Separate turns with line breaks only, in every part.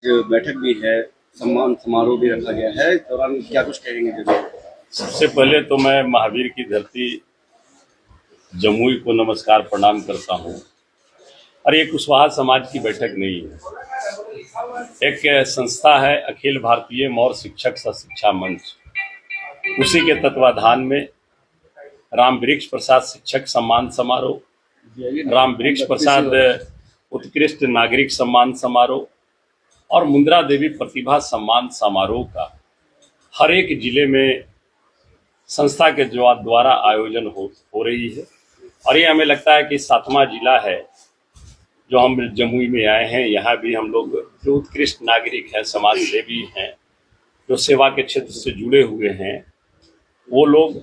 जो बैठक भी है, सम्मान समारोह भी रखा गया है, इस दौरान क्या कुछ कहेंगे जरूर?
सबसे पहले तो मैं महावीर की धरती जमुई को नमस्कार प्रणाम करता हूँ। और ये कुशवाहा समाज की बैठक नहीं है, एक संस्था है अखिल भारतीय मौर्य शिक्षक शिक्षा मंच। उसी के तत्वाधान में राम वृक्ष प्रसाद शिक्षक सम्मान समारोह, राम वृक्ष प्रसाद उत्कृष्ट नागरिक सम्मान समारोह और मुंद्रा देवी प्रतिभा सम्मान समारोह का हर एक जिले में संस्था के द्वारा आयोजन हो रही है। और ये हमें लगता है कि 7वां जिला है जो हम जमुई में आए हैं। यहाँ भी हम लोग जो उत्कृष्ट नागरिक हैं, समाज सेवी हैं, जो सेवा के क्षेत्र से जुड़े हुए हैं, वो लोग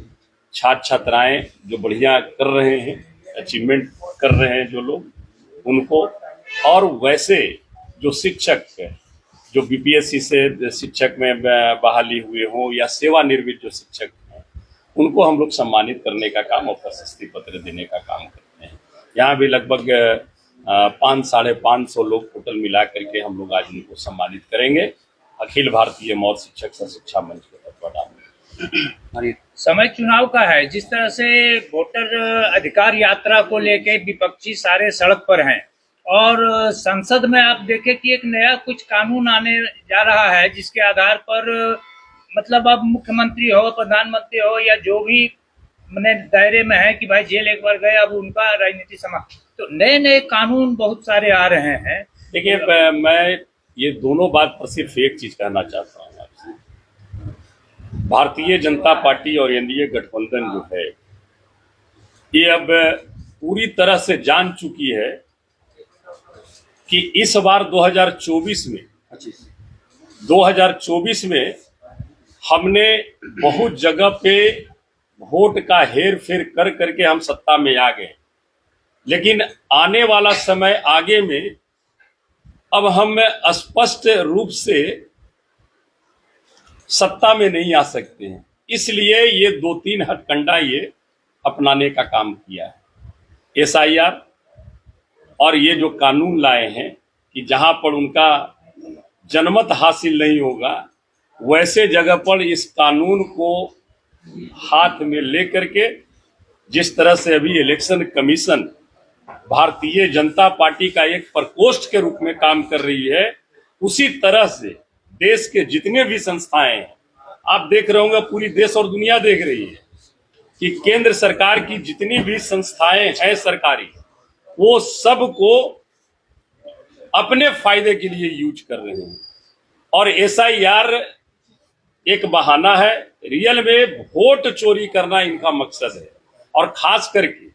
छात्र छात्राएं जो बढ़िया कर रहे हैं, अचीवमेंट कर रहे हैं जो लोग, उनको, और वैसे जो शिक्षक जो बीपीएससी से शिक्षक में बहाली हुए हों या सेवानिवृत्त जो शिक्षक हैं, उनको हम लोग सम्मानित करने का काम और प्रशस्ति पत्र देने का काम करते हैं। यहाँ भी लगभग 500-550 लोग टोटल मिला करके हम लोग आज उनको सम्मानित करेंगे अखिल भारतीय मौर्य शिक्षक शिक्षा मंच के तत्वाधान में।
समय चुनाव का है, जिस तरह से वोटर अधिकार यात्रा को लेके विपक्षी सारे सड़क पर हैं और संसद में आप देखें कि एक नया कुछ कानून आने जा रहा है जिसके आधार पर मतलब अब मुख्यमंत्री हो, प्रधानमंत्री हो या जो भी मैंने दायरे में है कि भाई जेल एक बार गए अब उनका राजनीति समाप्त, तो नए नए कानून बहुत सारे आ रहे हैं।
देखिए, मैं ये दोनों बात पर सिर्फ एक चीज कहना चाहता हूँ आपसे। भारतीय जनता पार्टी और एनडीए गठबंधन जो है, ये अब पूरी तरह से जान चुकी है कि इस बार 2024 में हमने बहुत जगह पे वोट का हेर फेर कर करके हम सत्ता में आ गए, लेकिन आने वाला समय आगे में अब हम स्पष्ट रूप से सत्ता में नहीं आ सकते हैं। इसलिए ये 2-3 हथकंडा ये अपनाने का काम किया है। SIR और ये जो कानून लाए हैं कि जहां पर उनका जनमत हासिल नहीं होगा, वैसे जगह पर इस कानून को हाथ में लेकर के जिस तरह से अभी election commission Bharatiya Janata party का एक प्रकोष्ठ के रूप में काम कर रही है, उसी तरह से देश के जितने भी संस्थाएं हैं, आप देख रहे होंगे, पूरी देश और दुनिया देख रही है कि केंद्र सरकार की जितनी भी संस्थाएं हैं सरकारी, वो सबको अपने फायदे के लिए यूज कर रहे हैं। और SIR एक बहाना है, रियल में वोट चोरी करना इनका मकसद है। और खास करके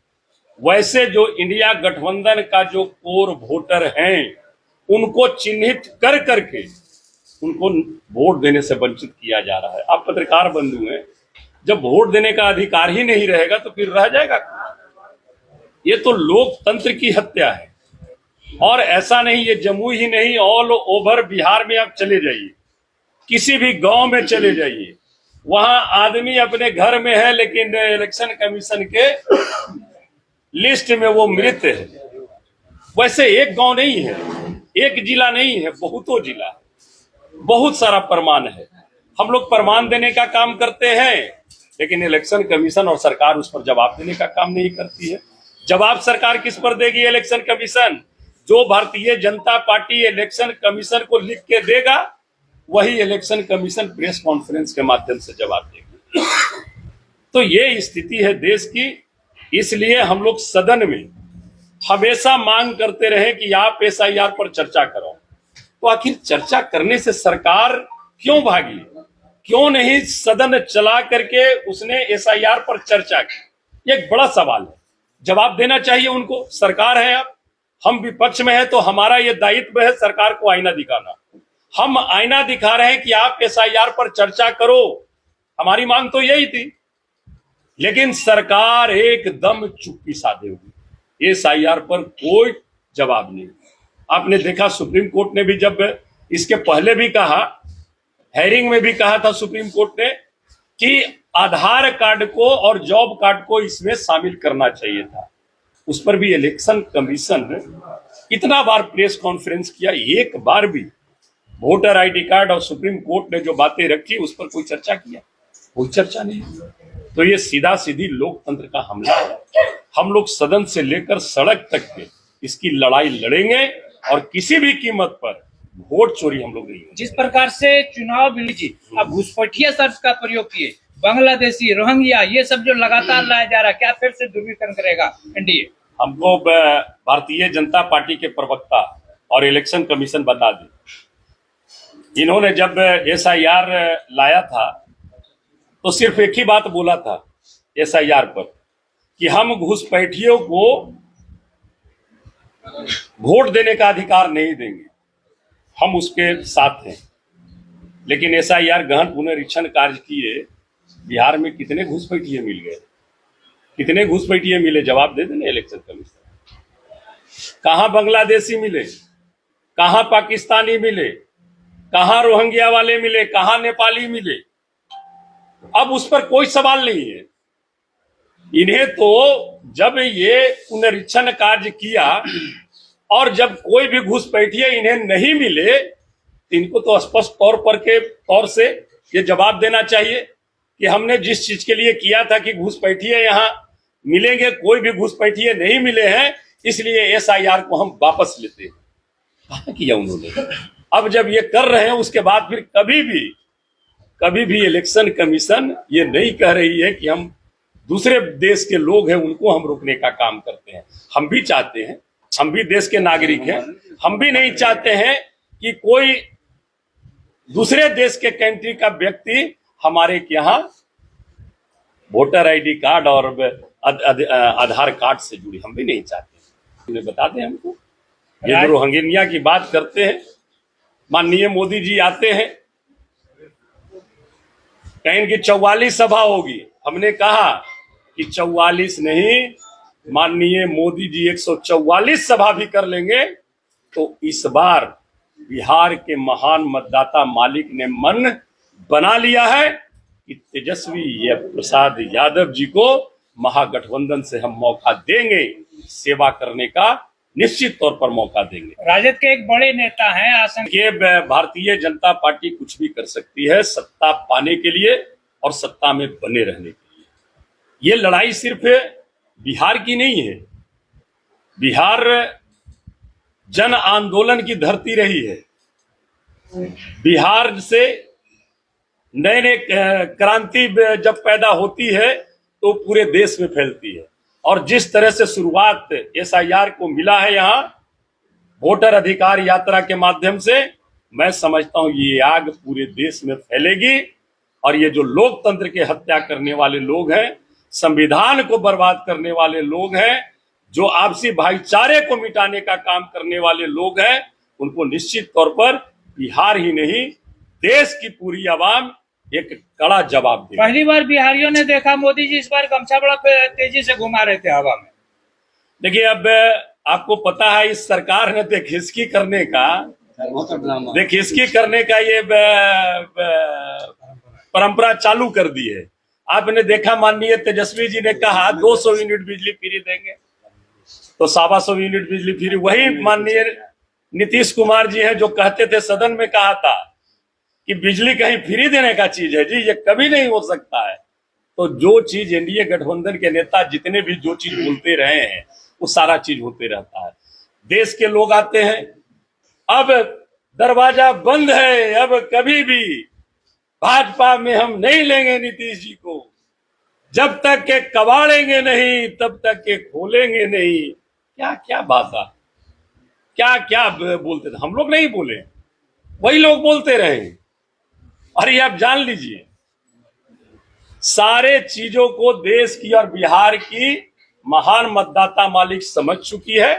वैसे जो इंडिया गठबंधन का जो कोर वोटर हैं, उनको चिन्हित कर करके उनको वोट देने से वंचित किया जा रहा है। आप पत्रकार बंधु हैं, जब वोट देने का अधिकार ही नहीं रहेगा तो फिर रह जाएगा। ये तो लोकतंत्र की हत्या है। और ऐसा नहीं, ये जमुई ही नहीं, ऑल ओवर बिहार में आप चले जाइए, किसी भी गांव में चले जाइए, वहां आदमी अपने घर में है लेकिन इलेक्शन कमीशन के लिस्ट में वो मृत है। वैसे एक गांव नहीं है, एक जिला नहीं है, बहुतों जिला, बहुत सारा प्रमाण है। हम लोग प्रमाण देने का काम करते हैं, लेकिन इलेक्शन कमीशन और सरकार उस पर जवाब देने का काम नहीं करती है। जवाब सरकार किस पर देगी? Election commission. जो Bharatiya Janata party election commission को लिख के देगा, वही इलेक्शन कमीशन प्रेस कॉन्फ्रेंस के माध्यम से जवाब देगी। तो ये स्थिति है देश की। इसलिए हम लोग सदन में हमेशा मांग करते रहे कि आप SIR पर चर्चा करो। तो आखिर चर्चा करने से सरकार क्यों भागी? क्यों नहीं सदन चला करके उसने SIR पर चर्चा की? ये एक बड़ा सवाल है, जवाब देना चाहिए उनको। सरकार है, अब हम विपक्ष में है तो हमारा ये दायित्व है सरकार को आईना दिखाना। हम आईना दिखा रहे हैं कि आप SIR पर चर्चा करो, हमारी मांग तो यही थी, लेकिन सरकार एकदम चुप्पी साधे हुई। SIR पर कोई जवाब नहीं। आपने देखा सुप्रीम कोर्ट ने भी जब इसके पहले भी कहा, हेयरिंग में भी कहा था सुप्रीम कोर्ट ने कि आधार कार्ड को और जॉब कार्ड को इसमें शामिल करना चाहिए था। उस पर भी इलेक्शन कमीशन इतना बार प्रेस कॉन्फ्रेंस किया, एक बार भी वोटर आईडी कार्ड और सुप्रीम कोर्ट ने जो बातें रखी उस पर कोई चर्चा किया? कोई चर्चा नहीं। तो ये सीधा सीधी लोकतंत्र का हमला है। हम लोग सदन से लेकर सड़क तक के इसकी लड़ाई लड़ेंगे और किसी भी कीमत पर वोट चोरी हम लोग नहीं होगी।
जिस प्रकार से चुनाव बिल जी अब घुसपैठिया शब्द का प्रयोग किए, बांग्लादेशी, रोहिंग्या, ये सब जो लगातार लाया जा रहा है, क्या फिर से ध्रुवीकरण करेगा एनडीए?
हमको भारतीय जनता पार्टी के प्रवक्ता और इलेक्शन कमीशन बता दी, इन्होंने जब एसआईआर लाया था तो सिर्फ एक ही बात बोला था एसआईआर पर कि हम घुसपैठियों को वोट देने का अधिकार नहीं देंगे, हम उसके साथ हैं। लेकिन एसआईआर गहन पुनरीक्षण कार्य किए, बिहार में कितने घुसपैठिए मिल गए, कितने घुसपैठिए मिले? जवाब दे देना इलेक्शन कमीशन। कहां बांग्लादेशी मिले, कहां पाकिस्तानी मिले, कहां रोहिंग्या वाले मिले, कहां नेपाली मिले? अब उस पर कोई सवाल नहीं है। इन्हें तो जब ये पुनरीक्षण कार्य किया और जब कोई भी घुसपैठिए इन्हें नहीं मिले, इनको तो स्पष्ट तौर से ये जवाब देना चाहिए कि हमने जिस चीज के लिए किया था कि घुसपैठिए यहाँ मिलेंगे, कोई भी घुसपैठिए नहीं मिले हैं, इसलिए एसआईआर को हम वापस लेते हैं। कहाँ किया उन्होंने? अब जब ये कर रहे हैं उसके बाद फिर कभी भी इलेक्शन कमीशन ये नहीं कह रही है कि हम दूसरे देश के लोग हैं उनको हम रोकने का काम करते हैं। हम भी चाहते हैं, हम भी देश के नागरिक हैं, हम भी नहीं चाहते हैं कि कोई दूसरे देश के कंट्री का व्यक्ति हमारे यहाँ वोटर आईडी कार्ड और आधार कार्ड से जुड़ी, हम भी नहीं चाहते। बता दें हमको, ये जो रोहिंग्या की बात करते हैं, माननीय मोदी जी आते हैं, कहें कि 44 सभा होगी। हमने कहा कि 44 नहीं, माननीय मोदी जी 144 सभा भी कर लेंगे तो इस बार बिहार के महान मतदाता मालिक ने मन बना लिया है कि तेजस्वी प्रसाद यादव जी को महागठबंधन से हम मौका देंगे, सेवा करने का निश्चित तौर पर मौका देंगे।
राजद के एक बड़े नेता हैं आसन
ये भारतीय जनता पार्टी कुछ भी कर सकती है सत्ता पाने के लिए और सत्ता में बने रहने के लिए। ये लड़ाई सिर्फ बिहार की नहीं है, बिहार जन आंदोलन की धरती रही है। बिहार से नए नए क्रांति जब पैदा होती है तो पूरे देश में फैलती है। और जिस तरह से शुरुआत एसआईआर को मिला है यहाँ वोटर अधिकार यात्रा के माध्यम से, मैं समझता हूं ये आग पूरे देश में फैलेगी। और ये जो लोकतंत्र के हत्या करने वाले लोग हैं, संविधान को बर्बाद करने वाले लोग हैं, जो आपसी भाईचारे को मिटाने का काम करने वाले लोग हैं, उनको निश्चित तौर पर बिहार ही नहीं देश की पूरी आवाम एक कड़ा जवाब दे।
पहली बार बिहारियों ने देखा मोदी जी इस बार गमछा बड़ा तेजी से घुमा रहे थे हवा में।
देखिए, अब आपको पता है इस सरकार ने देखिस्की करने का ये परंपरा चालू कर दी है। आपने देखा माननीय तेजस्वी जी ने कहा 200 यूनिट बिजली फ्री देंगे, तो 125 यूनिट बिजली फ्री। वही माननीय नीतीश कुमार जी हैं जो कहते थे, सदन में कहा था कि बिजली कहीं फ्री देने का चीज है जी, ये कभी नहीं हो सकता है। तो जो चीज एनडीए गठबंधन के नेता जितने भी जो चीज बोलते रहे हैं वो सारा चीज होते रहता है। देश के लोग आते हैं, अब दरवाजा बंद है, अब कभी भी भाजपा में हम नहीं लेंगे नीतीश जी को, जब तक के कबाड़ेंगे नहीं तब तक के खोलेंगे नहीं। क्या क्या भाषा, क्या क्या बोलते थे, हम लोग नहीं बोले, वही लोग बोलते रहे। और ये आप जान लीजिए, सारे चीजों को देश की और बिहार की महान मतदाता मालिक समझ चुकी है।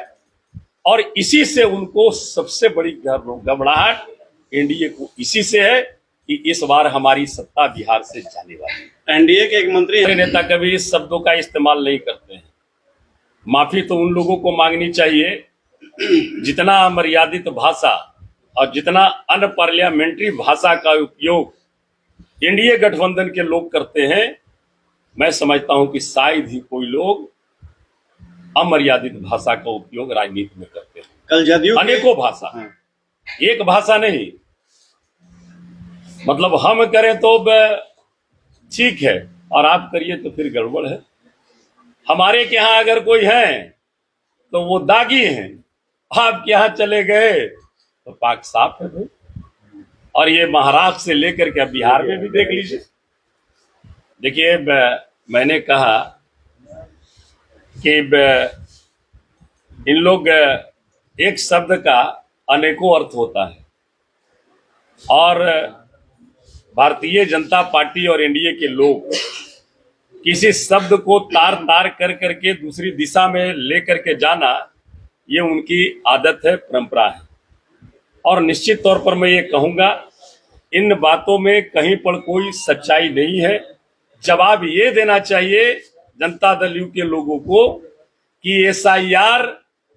और इसी से उनको सबसे बड़ी घबराहट एनडीए को इसी से है कि इस बार हमारी सत्ता बिहार से जाने वाली है।
एनडीए के एक मंत्री
नेता कभी इस शब्दों का इस्तेमाल नहीं करते हैं। माफी तो उन लोगों को मांगनी चाहिए जितना अमर्यादित भाषा और जितना अनपार्लियामेंट्री भाषा का उपयोग एनडीए गठबंधन के लोग करते हैं। मैं समझता हूं कि शायद ही कोई लोग अमर्यादित भाषा का उपयोग राजनीति में करते हैं।
कल जदयू
अनेकों भाषा, एक भाषा नहीं, मतलब हम करें तो ठीक है और आप करिए तो फिर गड़बड़ है। हमारे के यहाँ अगर कोई है तो वो दागी हैं, आपके यहाँ चले गए तो पाक साफ है भाई। और ये महाराष्ट्र से लेकर के बिहार में भी देख लीजिए। देखिए मैंने कहा कि इन लोग एक शब्द का अनेकों अर्थ होता है और भारतीय जनता पार्टी और एनडीए के लोग किसी शब्द को तार तार कर करके दूसरी दिशा में लेकर के जाना, ये उनकी आदत है, परंपरा है। और निश्चित तौर पर मैं ये कहूंगा, इन बातों में कहीं पर कोई सच्चाई नहीं है। जवाब ये देना चाहिए जनता दल यू के लोगों को कि एसआईआर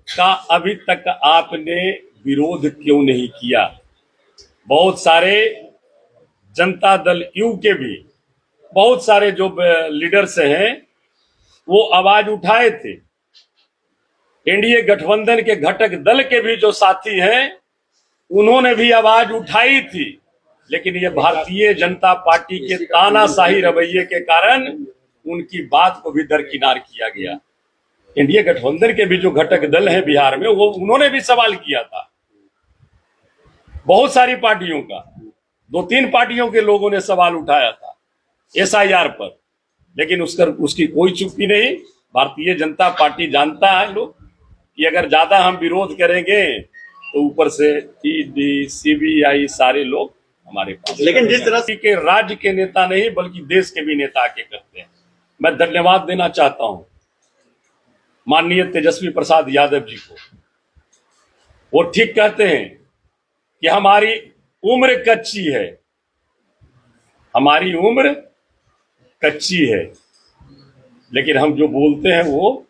का अभी तक आपने विरोध क्यों नहीं किया। बहुत सारे जनता दल यू के भी बहुत सारे जो लीडर्स हैं वो आवाज उठाए थे। एनडीए गठबंधन के घटक दल के भी जो साथी हैं उन्होंने भी आवाज उठाई थी, लेकिन ये भारतीय जनता पार्टी के तानाशाही रवैये के कारण उनकी बात को भी दरकिनार किया गया। एनडीए गठबंधन के भी जो घटक दल हैं बिहार में, वो उन्होंने भी सवाल किया था। बहुत सारी पार्टियों का, 2-3 पार्टियों के लोगों ने सवाल उठाया था एसआईआर पर, लेकिन उसकी कोई चुप्पी नहीं। भारतीय जनता पार्टी जानता है लोग कि अगर ज्यादा हम विरोध करेंगे तो ऊपर से ईडी, सीबीआई सारे लोग हमारे पास।
लेकिन जिस तरह
के राज्य के नेता नहीं बल्कि देश के भी नेता आके करते हैं। मैं धन्यवाद देना चाहता हूं माननीय तेजस्वी प्रसाद यादव जी को। वो ठीक कहते हैं कि हमारी उम्र कच्ची है, हमारी उम्र कच्ची है, लेकिन हम जो बोलते हैं वो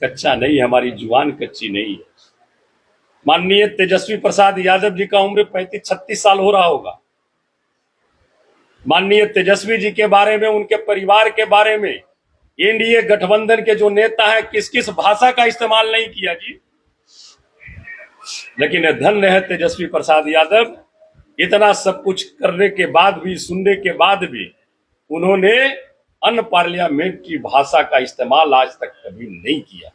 कच्चा नहीं, हमारी जुबान कच्ची नहीं है। माननीय तेजस्वी प्रसाद यादव जी का उम्र 35-36 साल हो रहा होगा। माननीय तेजस्वी जी के बारे में, उनके परिवार के बारे में एनडीए गठबंधन के जो नेता है किस किस भाषा का इस्तेमाल नहीं किया जी। लेकिन धन्य है तेजस्वी प्रसाद यादव, इतना सब कुछ करने के बाद भी, सुनने के बाद भी उन्होंने अनपार्लियामेंट्री भाषा का इस्तेमाल आज तक कभी नहीं किया।